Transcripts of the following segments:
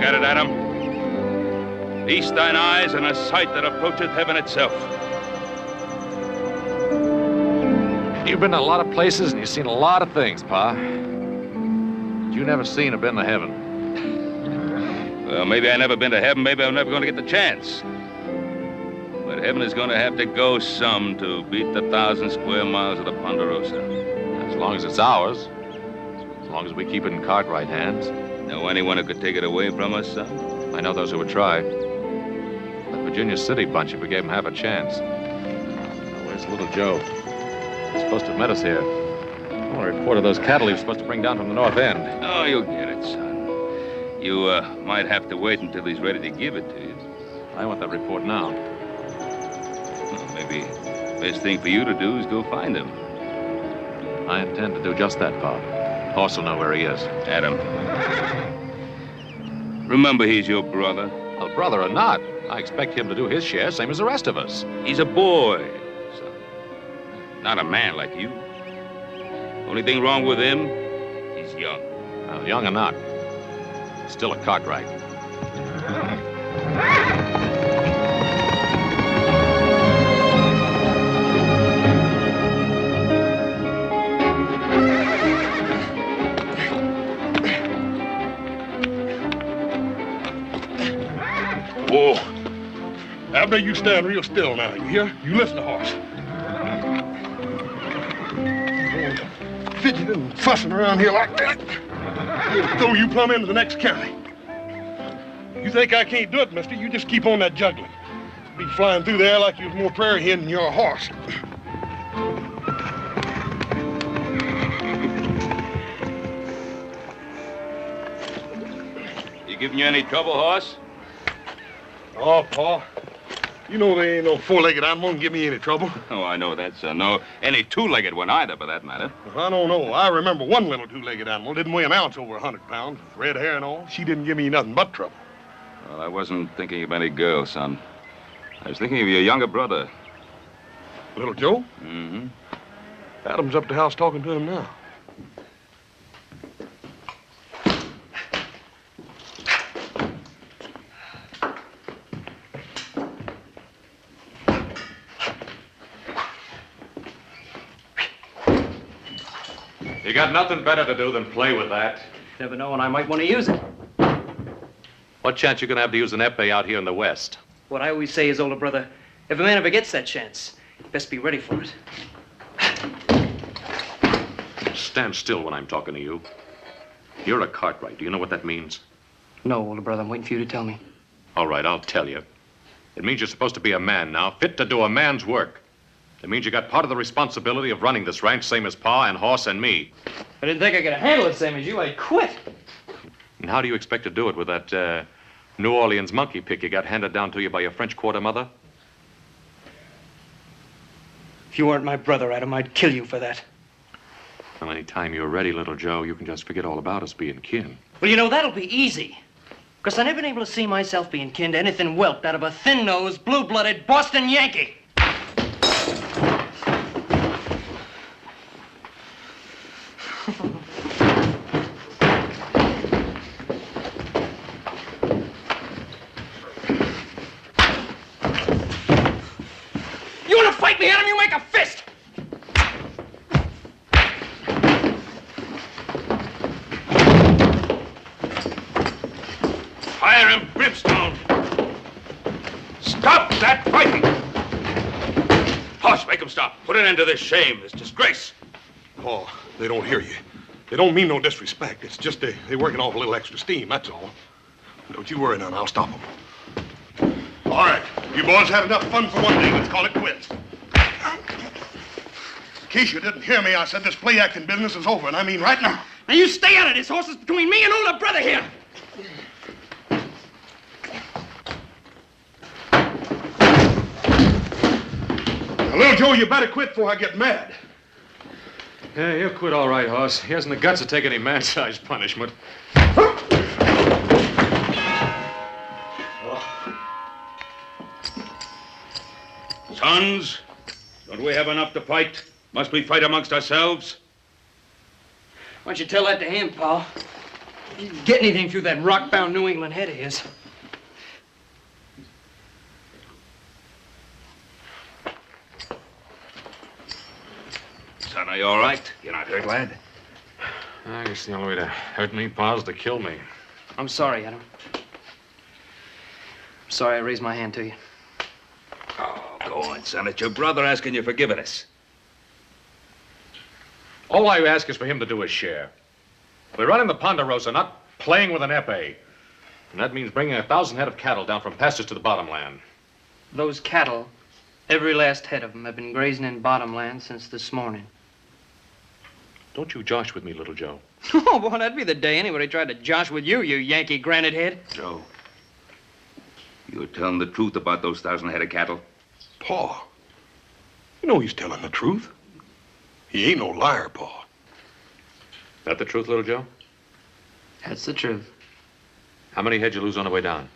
at it, Adam. Feast thine eyes on a sight that approacheth heaven itself. You've been to a lot of places and you've seen a lot of things, Pa. But you never seen or been to heaven. Well, maybe I never been to heaven. Maybe I'm never going to get the chance. But heaven is going to have to go some to beat the 1,000 square miles of the Ponderosa. As long as it's ours. As long as we keep it in Cartwright hands. Know anyone who could take it away from us, son? I know those who would try. That Virginia City bunch, if we gave them half a chance. Now, where's little Joe? He's supposed to have met us here. I want a report of those cattle he was supposed to bring down from the north end. Oh, you'll get it, son. You might have to wait until he's ready to give it to you. I want that report now. Well, maybe the best thing for you to do is go find him. I intend to do just that, Pa. Horse will know where he is. Adam. Remember, he's your brother. Well, brother or not, I expect him to do his share, same as the rest of us. He's a boy, son. Not a man like you. Only thing wrong with him, he's young. Well, young or not, still a Cartwright. Whoa. Abner, you stand real still now, you hear? You listen to horse. Fidgeting and fussing around here like that. He'll throw you plumb into the next county. You think I can't do it, mister? You just keep on that juggling. Be flying through the air like you was more prairie hen than you're a horse. You giving you any trouble, horse? Oh, Pa. You know there ain't no four-legged animal can give me any trouble. Oh, I know that, son. No, any two-legged one either, for that matter. I don't know. I remember one little two-legged animal didn't weigh an ounce over 100 pounds, with red hair and all. She didn't give me nothing but trouble. Well, I wasn't thinking of any girl, son. I was thinking of your younger brother. Little Joe? Mm-hmm. Adam's up the house talking to him now. You got nothing better to do than play with that. Never know when I might want to use it. What chance you gonna have to use an epee out here in the West? What I always say is, older brother, if a man ever gets that chance, you best be ready for it. Stand still when I'm talking to you. You're a Cartwright. Do you know what that means? No, older brother, I'm waiting for you to tell me. All right, I'll tell you. It means you're supposed to be a man now, fit to do a man's work. It means you got part of the responsibility of running this ranch, same as Pa and Horse and me. I didn't think I could handle it same as you. I'd quit. And how do you expect to do it with that New Orleans monkey pick you got handed down to you by your French quarter mother? If you weren't my brother, Adam, I'd kill you for that. Well, any time you're ready, little Joe, you can just forget all about us being kin. Well, you know, that'll be easy. Because I've never been able to see myself being kin to anything whelped out of a thin-nosed, blue-blooded Boston Yankee. You want to fight me, Adam? You make a fist! Fire him, brimstone! Stop that fighting! Horse, make him stop. Put an end to this shame, this disgrace. Oh, they don't hear you. They don't mean no disrespect. It's just they're working off a little extra steam, that's all. Don't you worry none. I'll stop them. All right. You boys had enough fun for one day. Let's call it quits. In case you didn't hear me, I said this play acting business is over, and I mean right now. Now you stay out of this. Horse is between me and older brother here. Now, little Joe, you better quit before I get mad. Yeah, he'll quit all right, Hoss. He hasn't the guts to take any man-sized punishment. Sons, don't we have enough to fight? Must we fight amongst ourselves? Why don't you tell that to him, Pa? Get anything through that rock-bound New England head of his. Son, are you all right? You're not hurt, lad? I guess the only way to hurt me, Pa, is to kill me. I'm sorry, Adam. I'm sorry I raised my hand to you. Oh, go on, son. It's your brother asking you for forgiveness. All I ask is for him to do his share. We're running the Ponderosa, not playing with an epee. And that means bringing 1,000 head of cattle down from pastures to the bottomland. Those cattle, every last head of them, have been grazing in bottomland since this morning. Don't you josh with me, little Joe. Oh, boy, that'd be the day anybody tried to josh with you, you Yankee granite head. Joe, you're telling the truth about those 1,000 head of cattle? Pa, you know he's telling the truth. He ain't no liar, Pa. That the truth, little Joe? That's the truth. How many head you lose on the way down?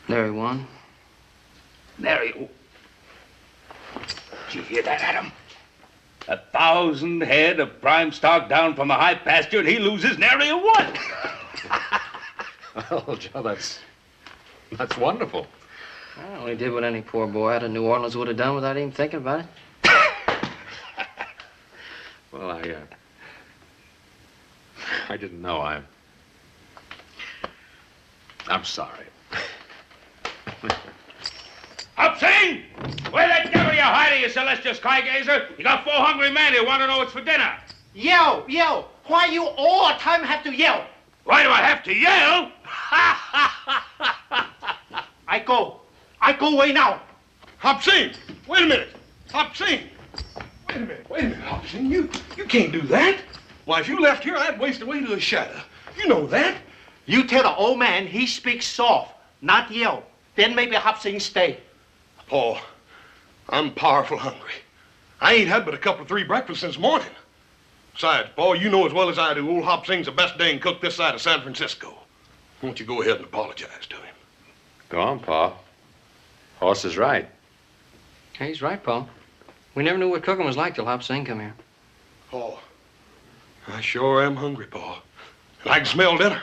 Nary one. Nary. Did you hear that, Adam? 1,000 head of prime stock down from the high pasture, and he loses nary a one. Well, Joe, that's wonderful. I only did what any poor boy out of New Orleans would have done without even thinking about it. Well, I didn't know. I'm sorry. Up, Sing! Where the devil you hiding, you celestial sky gazer? You got 4 hungry men who want to know what's for dinner. Yell, yell. Why you all the time have to yell? Why do I have to yell? I go away now. Hop Sing, wait a minute. Hop Sing. Wait a minute, Hop Sing. You can't do that. Why, if you left here, I'd waste away to a shadow. You know that. You tell the old man he speaks soft, not yell. Then maybe Hop Sing stay. Paul, I'm powerful hungry. I ain't had but a couple of 3 breakfasts since morning. Besides, Paul, you know as well as I do, old Hop Sing's the best dang cook this side of San Francisco. Won't you go ahead and apologize to him? Go on, Pa. Horse is right. Hey, he's right, Paul. We never knew what cooking was like till Hop Sing come here. Paul, I sure am hungry, Paul. And I can smell dinner.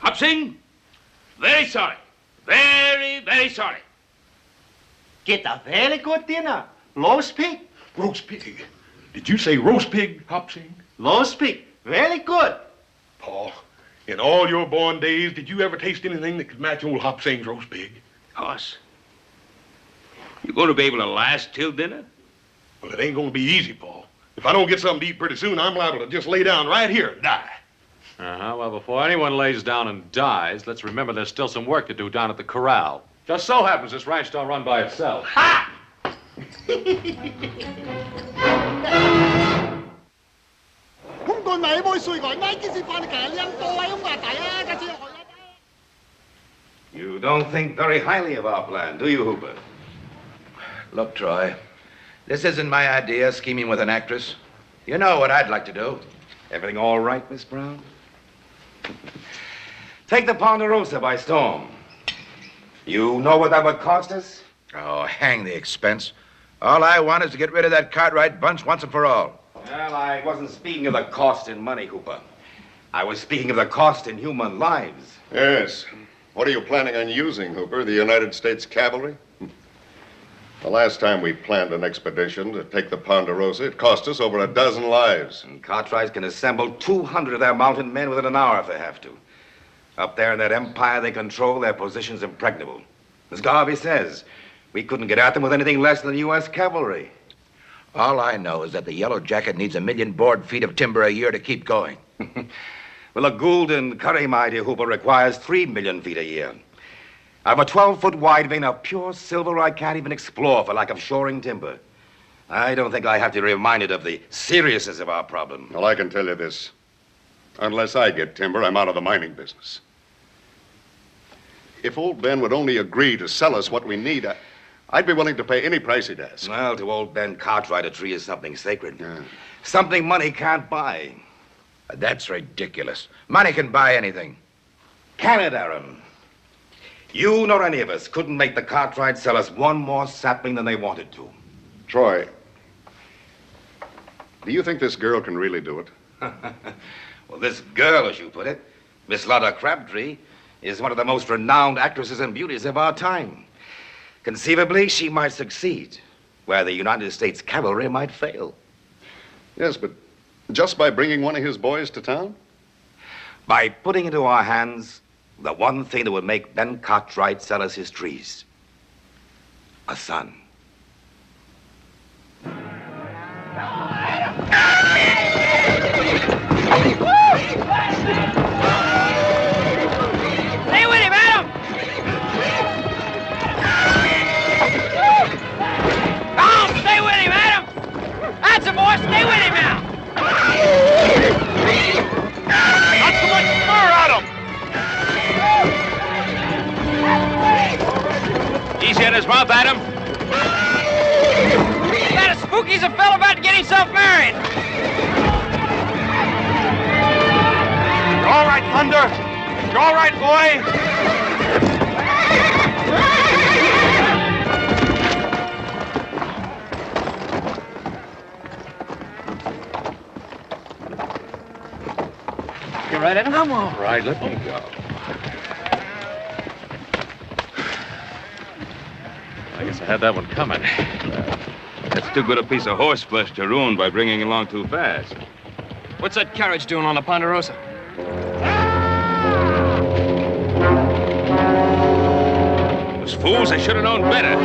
Hop Sing, very sorry. Very, very sorry. Get a very good dinner. Roast pig. Roast pig. Did you say roast pig, Hop Sing? Roast pig. Very good. Paul, in all your born days, did you ever taste anything that could match old Hop Sing's roast pig? Hoss, you going to be able to last till dinner? Well, it ain't going to be easy, Paul. If I don't get something to eat pretty soon, I'm liable to just lay down right here and die. Well, before anyone lays down and dies, let's remember there's still some work to do down at the corral. Just so happens this ranch don't run by itself. Ha! You don't think very highly of our plan, do you, Hooper? Look, Troy, this isn't my idea, scheming with an actress. You know what I'd like to do. Everything all right, Miss Brown? Take the Ponderosa by storm. You know what that would cost us? Oh, hang the expense. All I want is to get rid of that Cartwright bunch once and for all. Well, I wasn't speaking of the cost in money, Hooper. I was speaking of the cost in human lives. Yes. What are you planning on using, Hooper? The United States Cavalry? The last time we planned an expedition to take the Ponderosa, it cost us over 12 lives. And Cartwright can assemble 200 of their mounted men within an hour if they have to. Up there in that empire they control, their position's impregnable. As Garvey says, we couldn't get at them with anything less than the U.S. cavalry. All I know is that the Yellow Jacket needs 1 million board feet of timber a year to keep going. Well, a Gould and Curry, my dear Hooper, requires 3 million feet a year. I've a 12-foot wide vein of pure silver I can't even explore for lack of shoring timber. I don't think I have to be reminded of the seriousness of our problem. Well, I can tell you this. Unless I get timber, I'm out of the mining business. If old Ben would only agree to sell us what we need, I'd be willing to pay any price he'd ask. Well, to old Ben Cartwright, a tree is something sacred. Yeah. Something money can't buy. That's ridiculous. Money can buy anything. Can it, Aaron? You nor any of us couldn't make the Cartwright sell us one more sapling than they wanted to. Troy, Do you think this girl can really do it? Well, this girl, as you put it, Miss Lotta Crabtree, is one of the most renowned actresses and beauties of our time. Conceivably, she might succeed, where the United States cavalry might fail. Yes, but just by bringing one of his boys to town? By putting into our hands the one thing that would make Ben Cartwright sell us his trees. A son. Stay with him, Adam! Come, stay with him, Adam! That's a boy, stay with him now! Not so much fur, Adam! Easy on his mouth, Adam. That a spooky's a fella about to get himself married! You're all right, Thunder? You're all right, boy? You right, Adam? I'm all right. Let me go. I guess I had that one coming. That's too good a piece of horse flesh to ruin by bringing along too fast. What's that carriage doing on the Ponderosa? Those fools, they should have known better.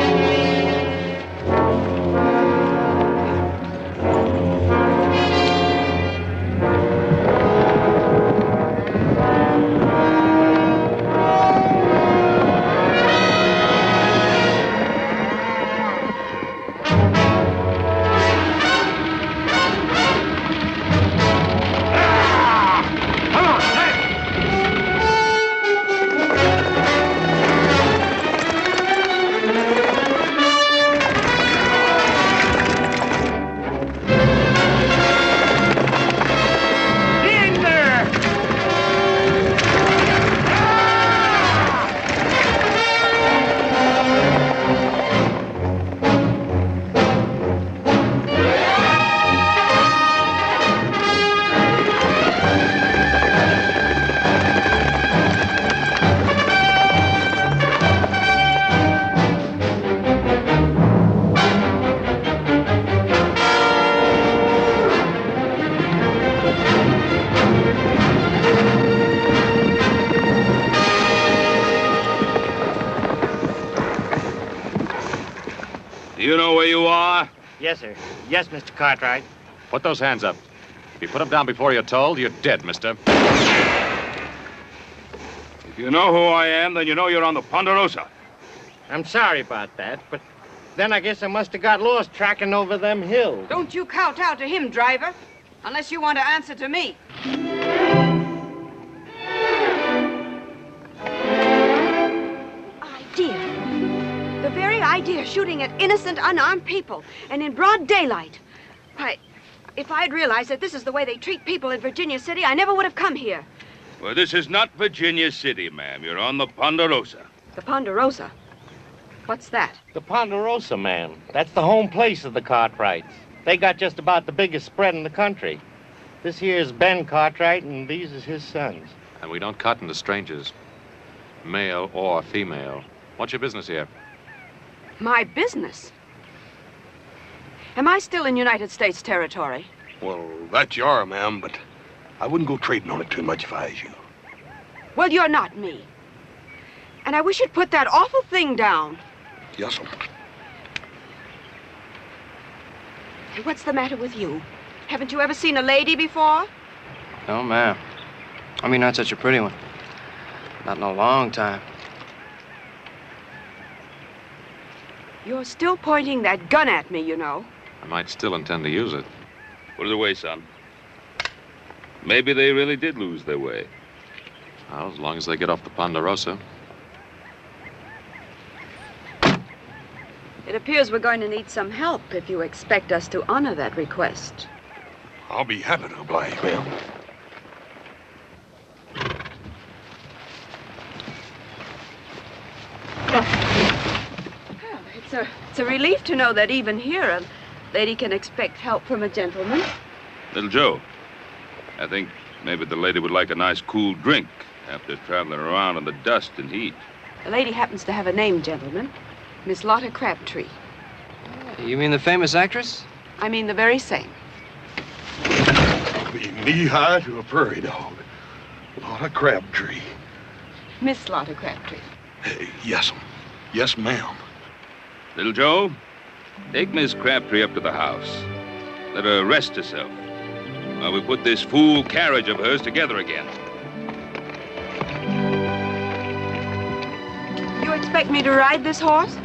Do you know where you are? Yes, sir. Yes, Mr. Cartwright. Put those hands up. If you put them down before you're told, you're dead, mister. If you know who I am, then you know you're on the Ponderosa. I'm sorry about that, but then I guess I must have got lost tracking over them hills. Don't you kowtow to him, driver, unless you want to answer to me. Idea. The very idea of shooting at innocent, unarmed people, and in broad daylight. Why, if I'd realized that this is the way they treat people in Virginia City, I never would have come here. Well, this is not Virginia City, ma'am. You're on the Ponderosa. The Ponderosa? What's that? The Ponderosa, ma'am. That's the home place of the Cartwrights. They got just about the biggest spread in the country. This here is Ben Cartwright, and these is his sons. And we don't cotton to strangers, male or female. What's your business here? My business? Am I still in United States territory? Well, that you are, ma'am, but I wouldn't go trading on it too much if I was you. Well, you're not me. And I wish you'd put that awful thing down. Yes, sir. Hey, what's the matter with you? Haven't you ever seen a lady before? No, ma'am. I mean, not such a pretty one. Not in a long time. You're still pointing that gun at me, you know. I might still intend to use it. Put it away, son. Maybe they really did lose their way. Well, as long as they get off the Ponderosa. It appears we're going to need some help if you expect us to honor that request. I'll be happy to oblige, ma'am. It's a relief to know that even here a lady can expect help from a gentleman. Little Joe, I think maybe the lady would like a nice cool drink after traveling around in the dust and heat. The lady happens to have a name, gentlemen. Miss Lotta Crabtree. You mean the famous actress? I mean the very same. Be knee-high to a prairie dog. Lotta Crabtree. Miss Lotta Crabtree. Hey, yes'm. Yes, ma'am. Little Joe, take Miss Crabtree up to the house. Let her rest herself while we put this fool carriage of hers together again. You expect me to ride this horse?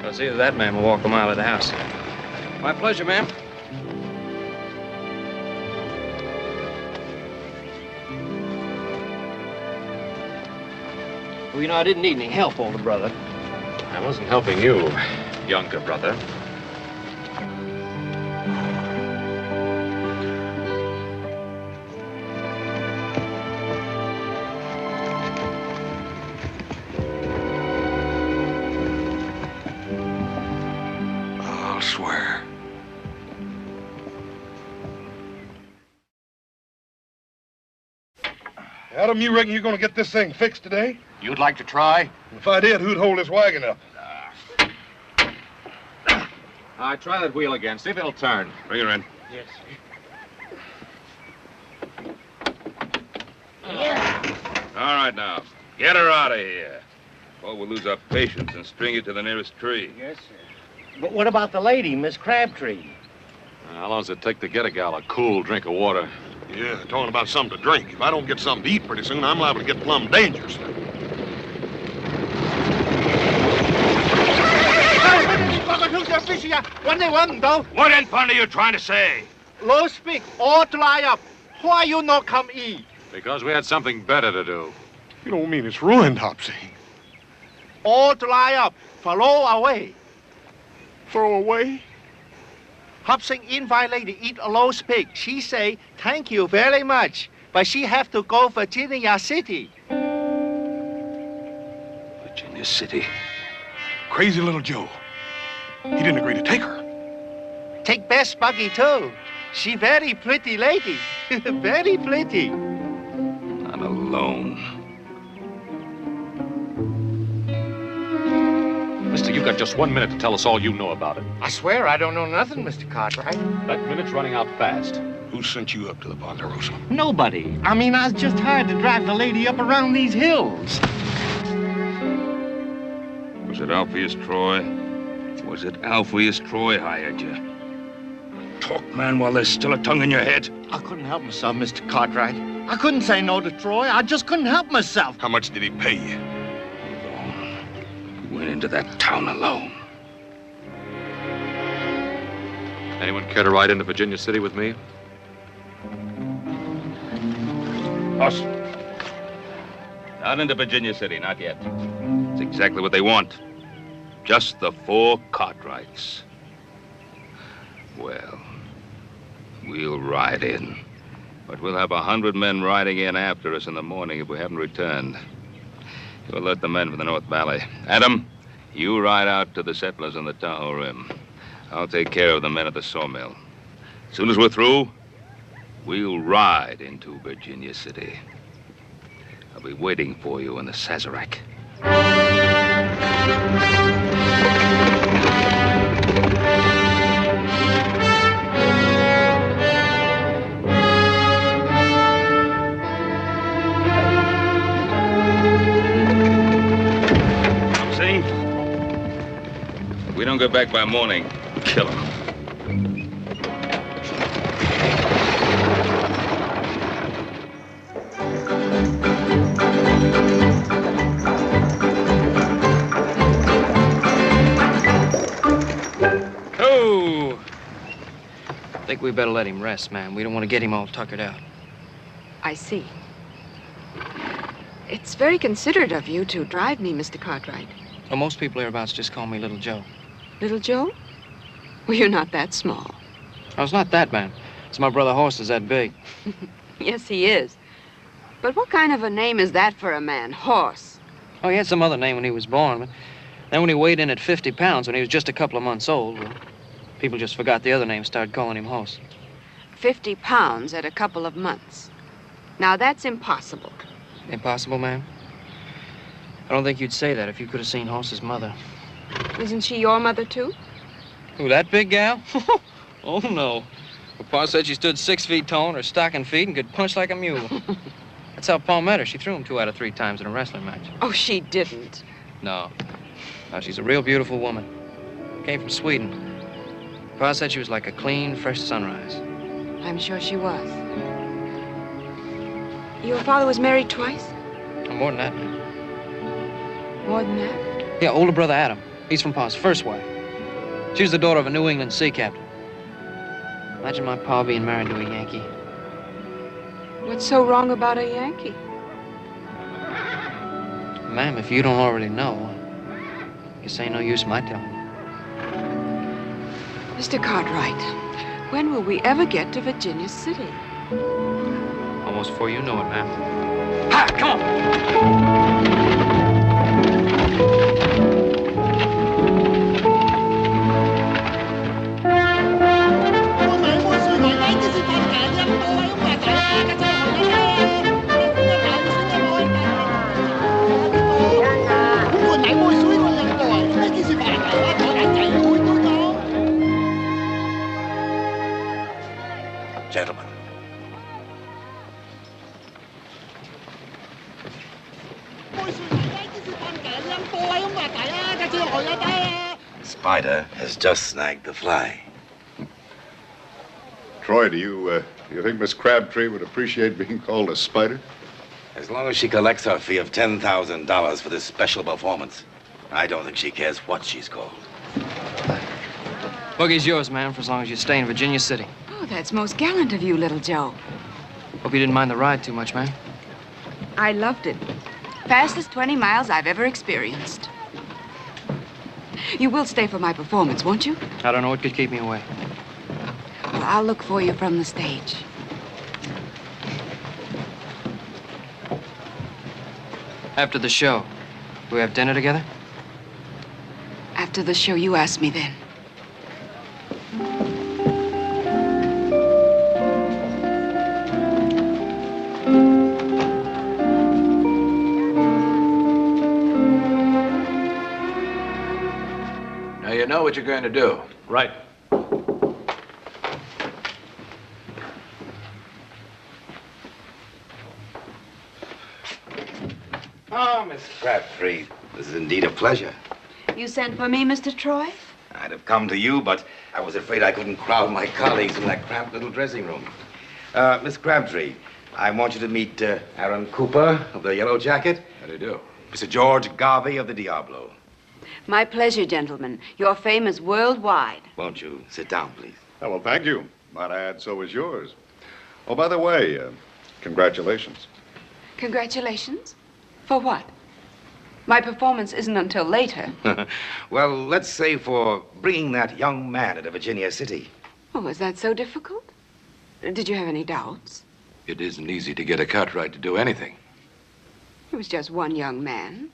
I'll see that man will walk a mile of the house. My pleasure, ma'am. Well, you know, I didn't need any help, older brother. I wasn't helping you, younger brother. I'll swear. Adam, you reckon you're gonna get this thing fixed today? You'd like to try? If I did, who'd hold this wagon up? All right, try that wheel again. See if it'll turn. Bring her in. Yes, All right, now. Get her out of here. Or we'll lose our patience and string you to the nearest tree. Yes, sir. But what about the lady, Miss Crabtree? How long does it take to get a gal a cool drink of water? Yeah, talking about something to drink. If I don't get something to eat pretty soon, I'm liable to get plumb dangerous. What in fun are you trying to say? Low speak, all dry up. Why you not come eat? Because we had something better to do. You don't mean it's ruined, Hopsy. All dry up, follow away. Throw away? Hopsing invite lady eat a low speak. She say, thank you very much, but she have to go Virginia City. Virginia City. Crazy little Joe. He didn't agree to take her. Take Bess buggy too. She very pretty lady. Very pretty. Not alone. Mister, you've got just 1 minute to tell us all you know about it. I swear I don't know nothing, Mr. Cartwright. That minute's running out fast. Who sent you up to the Ponderosa? Nobody. I mean, I was just hired to drive the lady up around these hills. Was it Alpheus Troy? Was it Alpheus Troy hired you? Talk, man, while there's still a tongue in your head. I couldn't help myself, Mr. Cartwright. I couldn't say no to Troy. I just couldn't help myself. How much did he pay you? Alone. You went into that town alone. Anyone care to ride into Virginia City with me? Us. Not into Virginia City, not yet. It's exactly what they want. Just the 4 Cartwrights. Well, we'll ride in. But we'll have 100 men riding in after us in the morning if we haven't returned. You alert the men from the North Valley. Adam, you ride out to the settlers on the Tahoe Rim. I'll take care of the men at the sawmill. As soon as we're through, we'll ride into Virginia City. I'll be waiting for you in the Sazerac. If we don't get back by morning, kill him. Oh! I think we better let him rest, man. We don't want to get him all tuckered out. I see. It's very considerate of you to drive me, Mr. Cartwright. Well, most people hereabouts just call me Little Joe. Little Joe? Well, you're not that small. Oh, it's not that, man. It's my brother Horse is that big. Yes, he is. But what kind of a name is that for a man? Horse. Oh, he had some other name when he was born, but then when he weighed in at 50 pounds when he was just a couple of months old, well, people just forgot the other name and started calling him Horse. 50 pounds at a couple of months. Now, that's impossible. Impossible, ma'am? I don't think you'd say that if you could have seen Horse's mother. Isn't she your mother, too? Who, that big gal? Oh, no. Well, Pa said she stood 6 feet tall on her stocking feet and could punch like a mule. That's how Pa met her. She threw him 2 out of 3 times in a wrestling match. Oh, she didn't. No. No, she's a real beautiful woman. Came from Sweden. Pa said she was like a clean, fresh sunrise. I'm sure she was. Your father was married twice? Oh, more than that, ma'am. More than that? Yeah, older brother Adam. He's from Pa's first wife. She was the daughter of a New England sea captain. Imagine my pa being married to a Yankee. What's so wrong about a Yankee? Ma'am, if you don't already know, guess ain't no use my telling you. Mr. Cartwright, when will we ever get to Virginia City? Almost before you know it, ma'am. Ha! Come Gentlemen. Spider has just snagged the fly. Troy, do you think Miss Crabtree would appreciate being called a spider? As long as she collects her fee of $10,000 for this special performance, I don't think she cares what she's called. Boogie's yours, ma'am, for as long as you stay in Virginia City. Oh, that's most gallant of you, little Joe. Hope you didn't mind the ride too much, ma'am. I loved it. Fastest 20 miles I've ever experienced. You will stay for my performance, won't you? I don't know what could keep me away. Well, I'll look for you from the stage. After the show, will we have dinner together? After the show, you ask me then. Now you know what you're going to do. Right. Oh, Miss Crabtree, this is indeed a pleasure. You sent for me, Mr. Troy? I'd have come to you, but I was afraid I couldn't crowd my colleagues in that cramped little dressing room. Miss Crabtree, I want you to meet Aaron Cooper of the Yellow Jacket. How do you do? Mr. George Garvey of the Diablo. My pleasure, gentlemen. Your fame is worldwide. Won't you sit down, please? Oh, well, thank you. Might I add, so is yours. Oh, by the way, congratulations. Congratulations? For what? My performance isn't until later. Well, let's say for bringing that young man into Virginia City. Oh, was that so difficult? Did you have any doubts? It isn't easy to get a Cartwright to do anything. It was just one young man.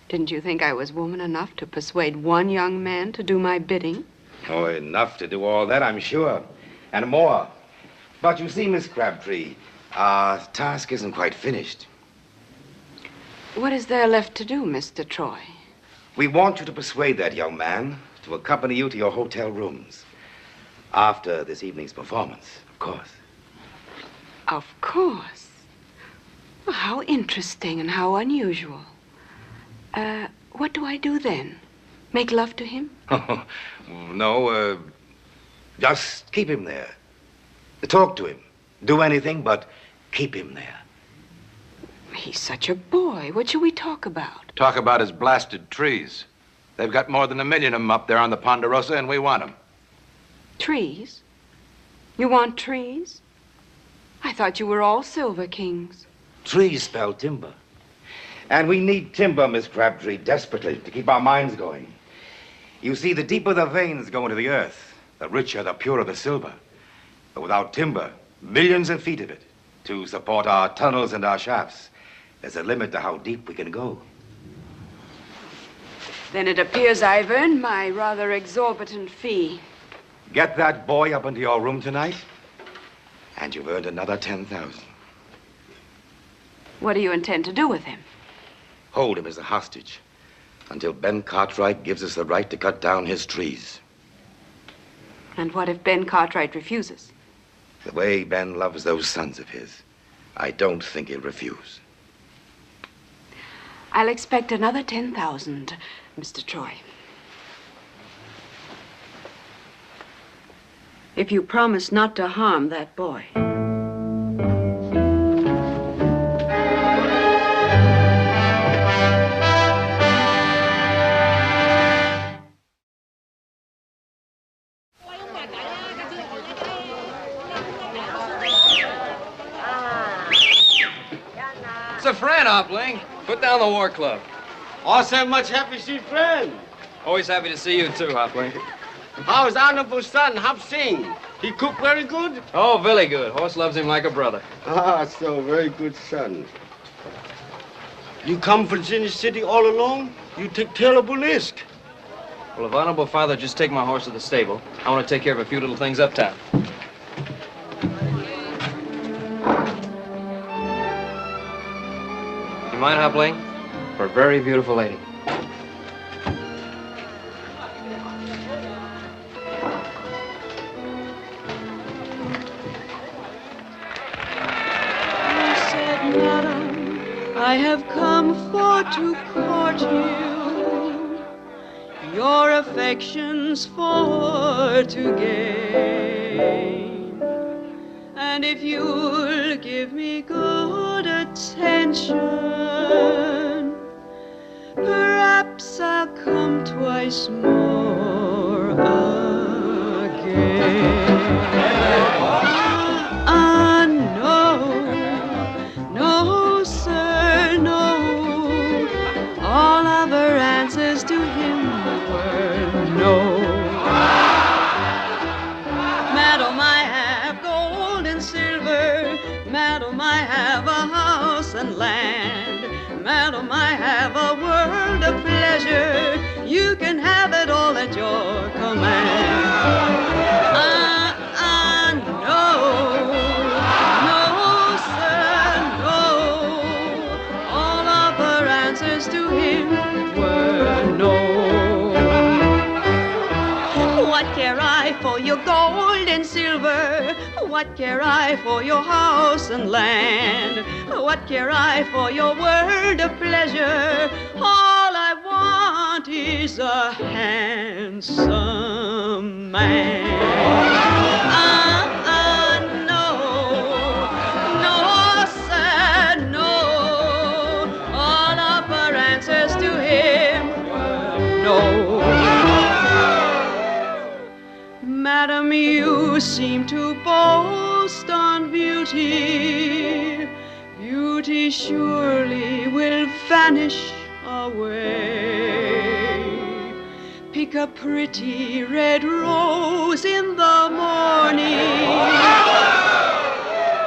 Didn't you think I was woman enough to persuade one young man to do my bidding? Oh, enough to do all that, I'm sure. And more. But you see, Miss Crabtree, our task isn't quite finished. What is there left to do, Mr. Troy? We want you to persuade that young man to accompany you to your hotel rooms. After this evening's performance, of course. Of course. Well, how interesting and how unusual. What do I do then? Make love to him? Oh, no, just keep him there. Talk to him. Do anything but keep him there. He's such a boy. What should we talk about? Talk about his blasted trees. They've got more than 1 million of them up there on the Ponderosa, and we want them. Trees? You want trees? I thought you were all Silver Kings. Trees spell timber. And we need timber, Miss Crabtree, desperately, to keep our minds going. You see, the deeper the veins go into the earth, the richer, the purer the silver. But without timber, millions of feet of it, to support our tunnels and our shafts, there's a limit to how deep we can go. Then it appears I've earned my rather exorbitant fee. Get that boy up into your room tonight, And you've earned another 10,000. What do you intend to do with him? Hold him as a hostage until Ben Cartwright gives us the right to cut down his trees. And what if Ben Cartwright refuses? The way Ben loves those sons of his, I don't think he'll refuse. I'll expect another 10,000, Mr. Troy. If you promise not to harm that boy. It's a friend, Hopling. Put down the war club. Also much happy to see friend. Always happy to see you too, Hopling. How's honorable son, Hop Sing? He cook very good? Oh, very good. Horse loves him like a brother. Ah, so very good son. You come from Virginia City all alone? You take terrible risk. Well, if honorable father just take my horse to the stable, I want to take care of a few little things uptown. You mind, Hopling? For a very beautiful lady. I have come for to court you, your affections for to gain. And if you'll give me good attention, perhaps I'll come twice more again. No, sir, no. All of her answers to him were no. Madam, I have gold and silver. Madam, I have a house and land. Madam, I have a world of pleasure. You can have it all at your command. To him were no. What care I for your gold and silver? What care I for your house and land? What care I for your world of pleasure? All I want is a handsome man. Madam, you seem to boast on beauty. Beauty surely will vanish away. Pick a pretty red rose in the morning,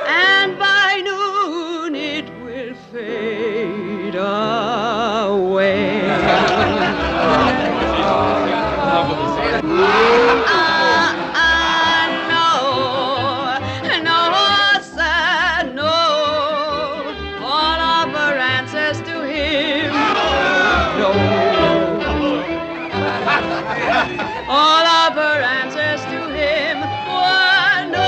and by noon it will fade away. All of her answers to him were no.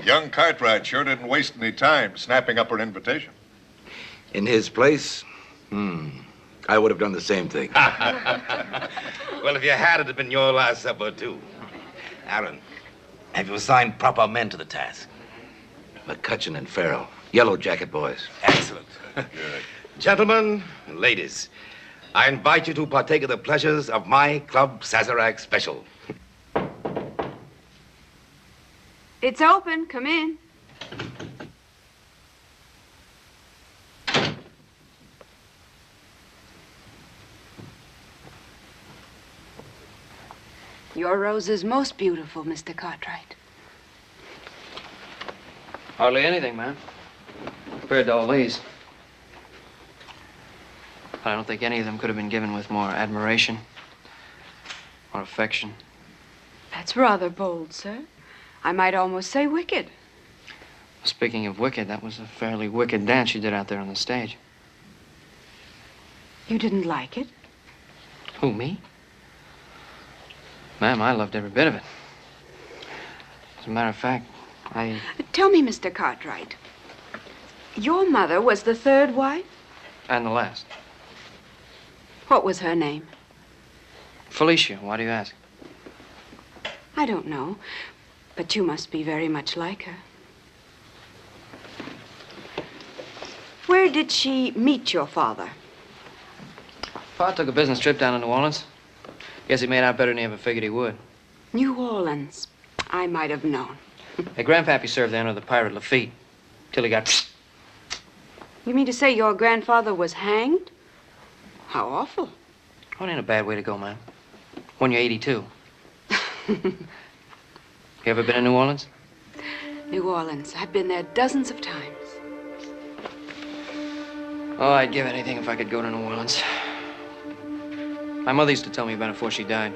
Young Cartwright sure didn't waste any time snapping up her invitation. In his place, I would have done the same thing. Well, if you had, it'd have been your last supper, too. Aaron, have you assigned proper men to the task? McCutcheon and Farrell, Yellow Jacket boys. Excellent. Gentlemen and ladies, I invite you to partake of the pleasures of my Club Sazerac special. It's open. Come in. Your rose is most beautiful, Mr. Cartwright. Hardly anything, ma'am. Compared to all these. I don't think any of them could have been given with more admiration or affection. That's rather bold, sir. I might almost say wicked. Speaking of wicked, that was a fairly wicked dance you did out there on the stage. You didn't like it? Who, me? Ma'am, I loved every bit of it. As a matter of fact, Tell me, Mr. Cartwright, your mother was the third wife? And the last. What was her name? Felicia, why do you ask? I don't know, but you must be very much like her. Where did she meet your father? Pa took a business trip down to New Orleans. Guess he made out better than he ever figured he would. New Orleans. I might have known. Hey, Grandpappy served there under the pirate Lafitte, till he got... You mean to say your grandfather was hanged? How awful. Well, it ain't a bad way to go, ma'am. When you're 82. You ever been in New Orleans? New Orleans. I've been there dozens of times. Oh, I'd give anything if I could go to New Orleans. My mother used to tell me about it before she died.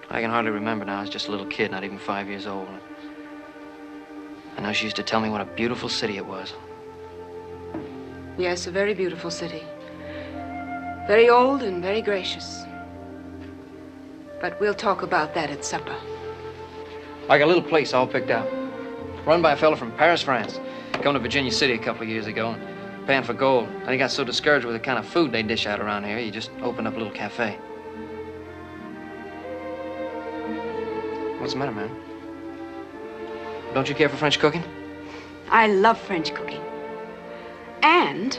I can hardly remember now. I was just a little kid, not even 5 years old. I know she used to tell me what a beautiful city it was. Yes, a very beautiful city. Very old and very gracious. But we'll talk about that at supper. I got a little place all picked out. Run by a fellow from Paris, France. Come to Virginia City a couple of years ago and paying for gold. Then he got so discouraged with the kind of food they dish out around here, he just opened up a little cafe. What's the matter, man? Don't you care for French cooking? I love French cooking. And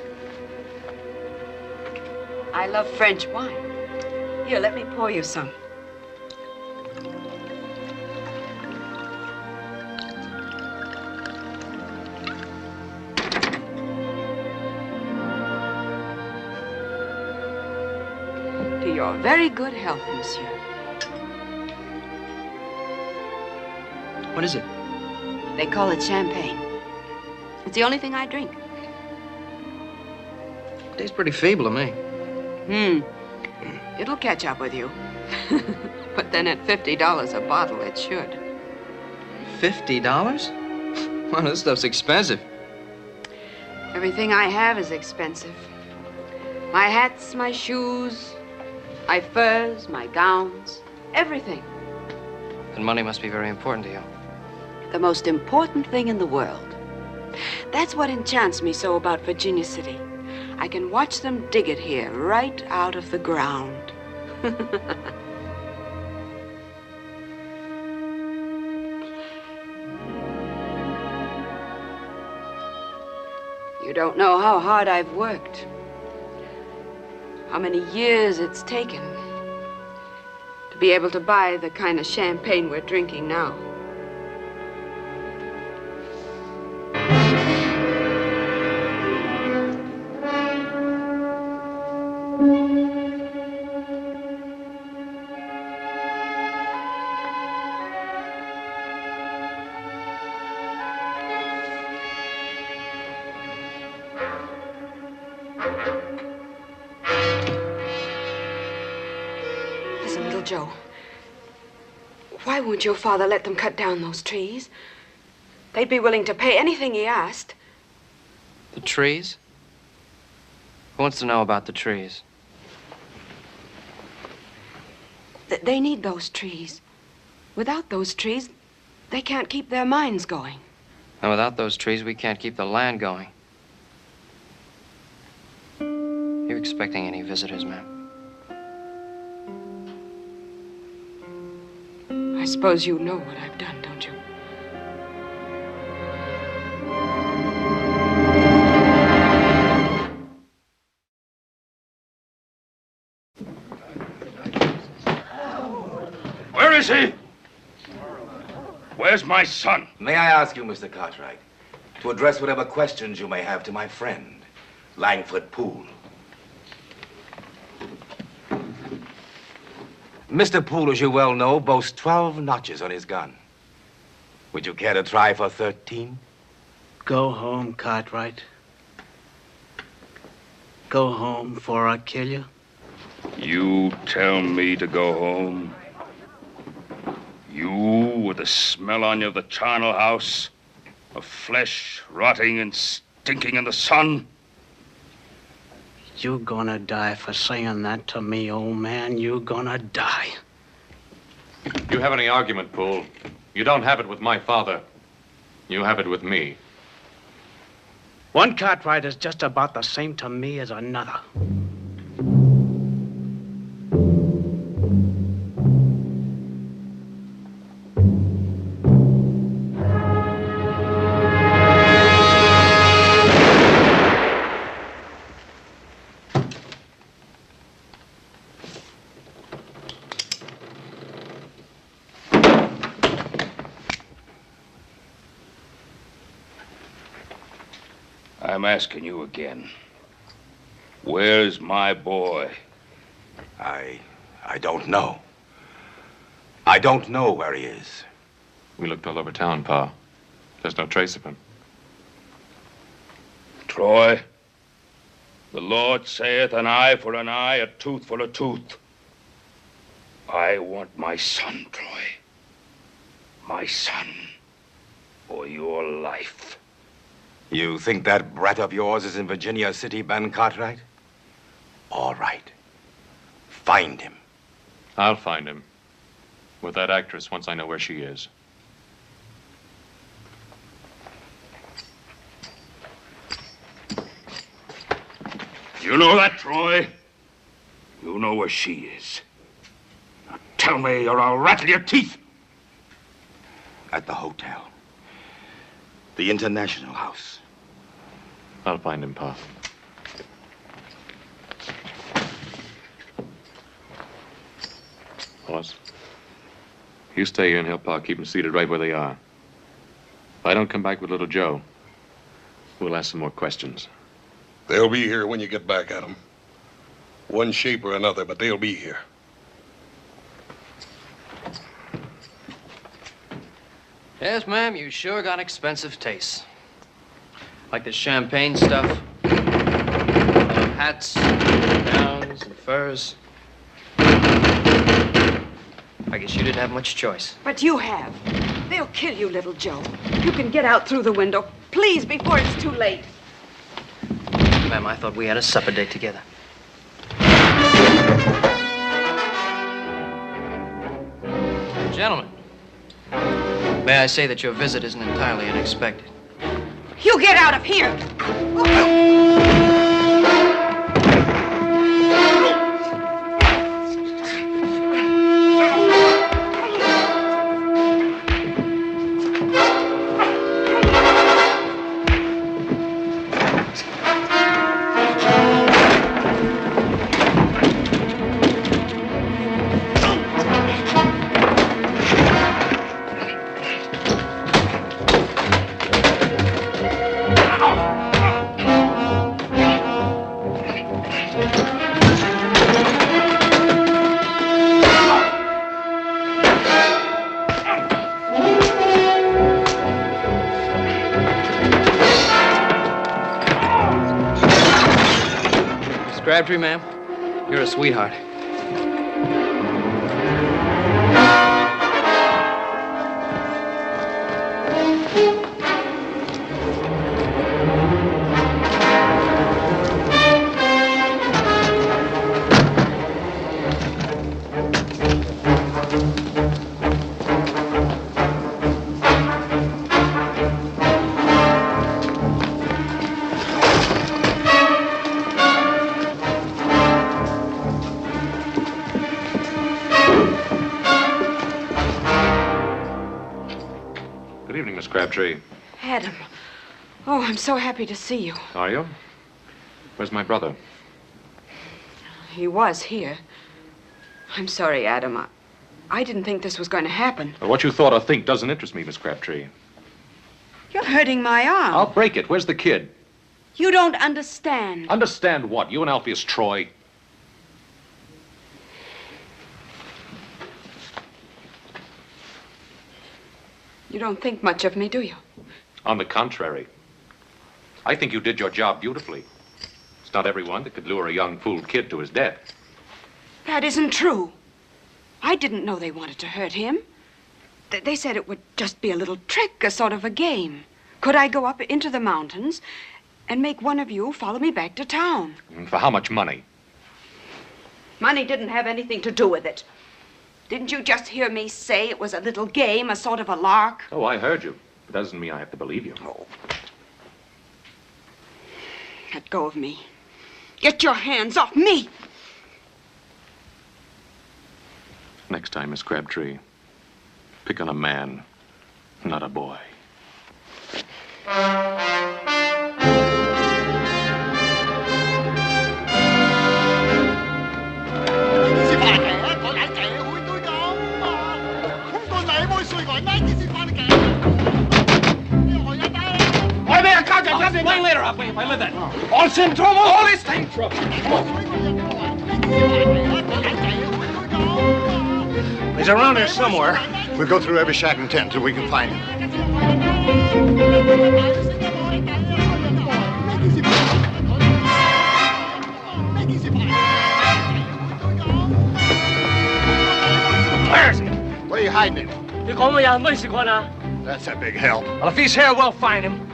I love French wine. Here, let me pour you some. To your very good health, monsieur. What is it? They call it champagne. It's the only thing I drink. Tastes pretty feeble to me. It'll catch up with you. But then at $50 a bottle, it should. $50? Well, this stuff's expensive. Everything I have is expensive. My hats, my shoes, my furs, my gowns, everything. And money must be very important to you. The most important thing in the world. That's what enchants me so about Virginia City. I can watch them dig it here, right out of the ground. You don't know how hard I've worked. How many years it's taken to be able to buy the kind of champagne we're drinking now. Listen, little Joe. Why won't your father let them cut down those trees? They'd be willing to pay anything he asked. The trees? Who wants to know about the trees? They need those trees. Without those trees, they can't keep their mines going. And without those trees, we can't keep the land going. You expecting any visitors, ma'am? I suppose you know what I've done, don't you? is he? Where's my son? May I ask you, Mr. Cartwright, to address whatever questions you may have to my friend, Langford Poole. Mr. Poole, as you well know, boasts 12 notches on his gun. Would you care to try for 13? Go home, Cartwright. Go home before I kill you. You tell me to go home? You, with the smell on you of the charnel house, of flesh rotting and stinking in the sun? You're gonna die for saying that to me, old man. You're gonna die. You have any argument, Poole? You don't have it with my father. You have it with me. One Cartwright is just about the same to me as another. I'm asking you again. Where's my boy? I don't know. I don't know where he is. We looked all over town, Pa. There's no trace of him. Troy, the Lord saith an eye for an eye, a tooth for a tooth. I want my son, Troy. My son, or your life. You think that brat of yours is in Virginia City, Ben Cartwright? All right. Find him. I'll find him. With that actress once I know where she is. You know that, Troy? You know where she is. Now tell me or I'll rattle your teeth. At the hotel. The International House. I'll find him, Pa. Boss, you stay here and help Pa keep them seated right where they are. If I don't come back with little Joe, we'll ask some more questions. They'll be here when you get back at them. One shape or another, but they'll be here. Yes, ma'am, you sure got expensive tastes. Like the champagne stuff, hats, gowns, and furs. I guess you didn't have much choice. But you have. They'll kill you, little Joe. You can get out through the window. Please, before it's too late. Ma'am, I thought we had a supper date together. Gentlemen, may I say that your visit isn't entirely unexpected. You get out of here! Crabtree, ma'am, you're a sweetheart. Good evening, Miss Crabtree. Adam. Oh, I'm so happy to see you. Are you? Where's my brother? He was here. I'm sorry, Adam. I didn't think this was going to happen. Well, what you thought or think doesn't interest me, Miss Crabtree. You're hurting my arm. I'll break it. Where's the kid? You don't understand. Understand what? You and Alpheus Troy? You don't think much of me, do you? On the contrary. I think you did your job beautifully. It's not everyone that could lure a young fool kid to his death. That isn't true. I didn't know they wanted to hurt him. They said it would just be a little trick, a sort of a game. Could I go up into the mountains and make one of you follow me back to town? For how much money? Money didn't have anything to do with it. Didn't you just hear me say it was a little game, a sort of a lark? Oh, I heard you. But that doesn't mean I have to believe you. Oh. Let go of me. Get your hands off me! Next time, Miss Crabtree, pick on a man, not a boy. Explain later, if I live in. All in trouble? All is in trouble. He's around here somewhere. We'll go through every shack and tent till we can find him. Where is he? Where are you hiding him? That's a big help. Well, if he's here, we'll find him.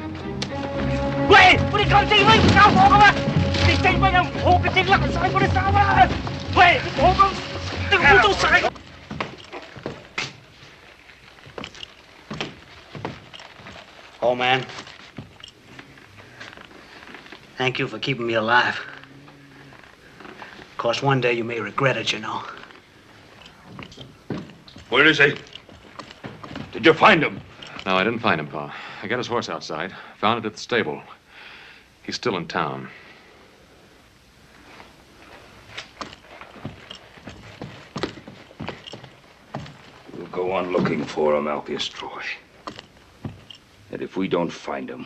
喂，我哋咁正威唔交貨噶咩？你正威又唔好嘅，正甩晒我啲衫啦！喂，你我咁，你污糟晒。Old man, thank you for keeping me alive. Of course, one day you may regret it, you know. Where is he? Did you find him? No, I didn't find him, Pa. I got his horse outside. Found it at the stable. He's still in town. We'll go on looking for him, Alpheus Troy. And if we don't find him,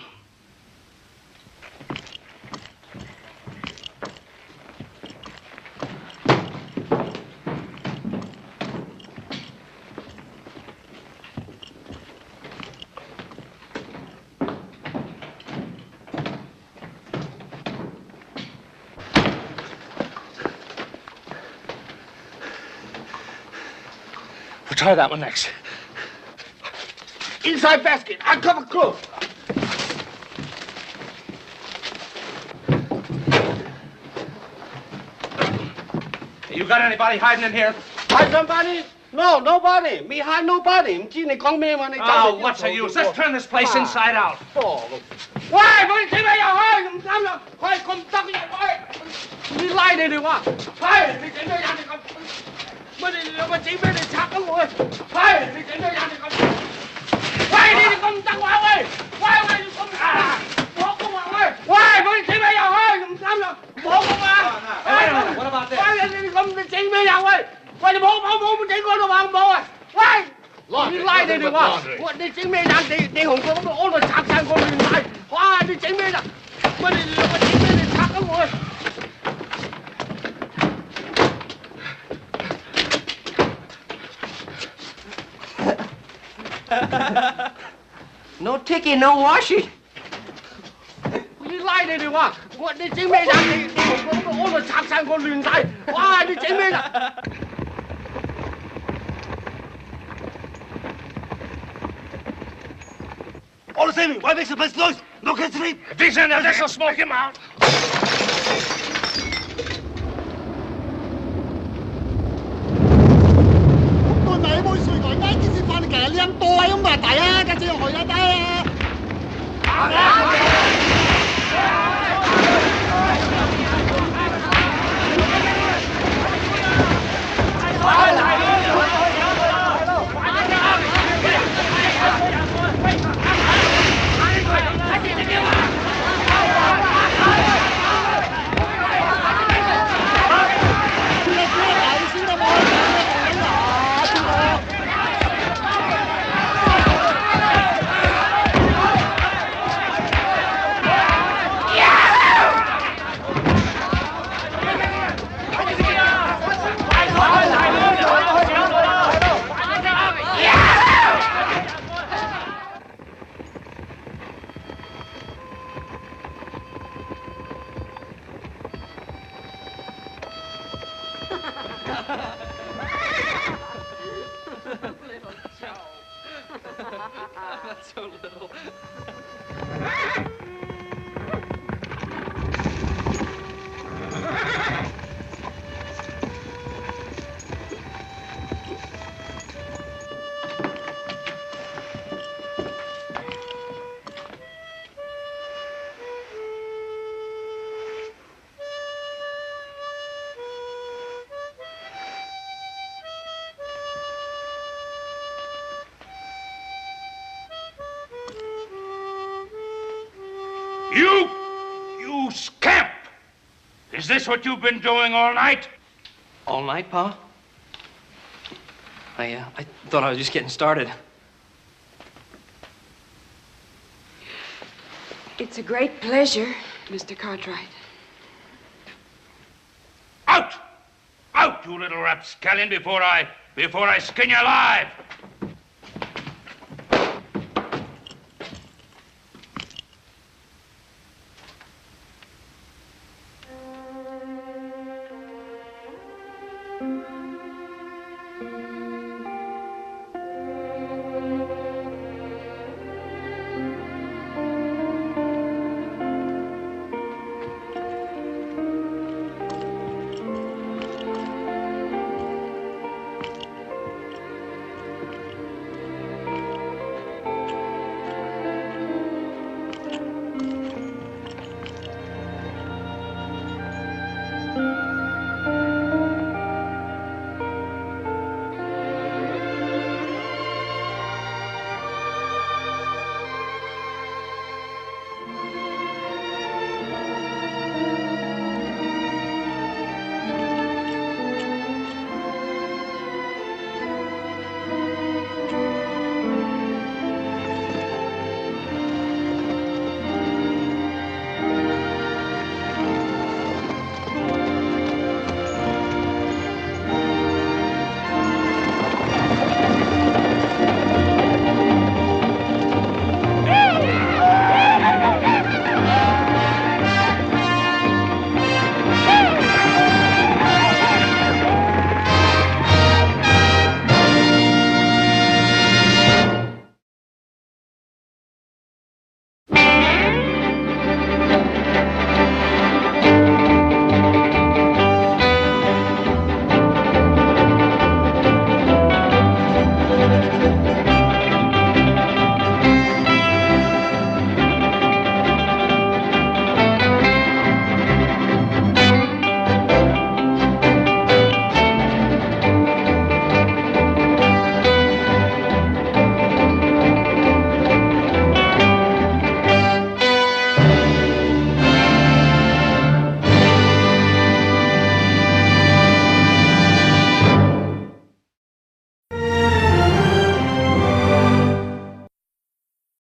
We'll try that one next. Inside basket. I cover close. You got anybody hiding in here? Hide somebody? No, nobody. Me hide nobody. Oh, what's the use? Let's turn this place inside out. 喂，佢點解又開？唔啱啦，開咁得嘅開，你拉你哋話，係你整到人哋咁，乜你兩個整俾你拆咗我？係你整到人哋咁，喂你哋咁得話喂，喂你咁啊，我咁話喂，喂佢整咩又開？唔啱啦，冇咁啊，喂你哋咁你整咩又喂？喂你冇整嗰度話冇啊，喂！ 你拉你哋話，我你整咩人？你紅過咁安度拆晒我亂晒，哇！你整咩人？乜你兩個整咩？你拆咗我？ No ticky, no washing. 你拉你哋話，你整咩人？你紅過咁安度拆晒我亂晒，哇！你整咩人？ All the same, why make the place noise? No can sleep. If he's in there, this will smoke him out. Is this what you've been doing all night? All night, Pa? I thought I was just getting started. It's a great pleasure, Mr. Cartwright. Out! Out, you little rapscallion, before I skin you alive!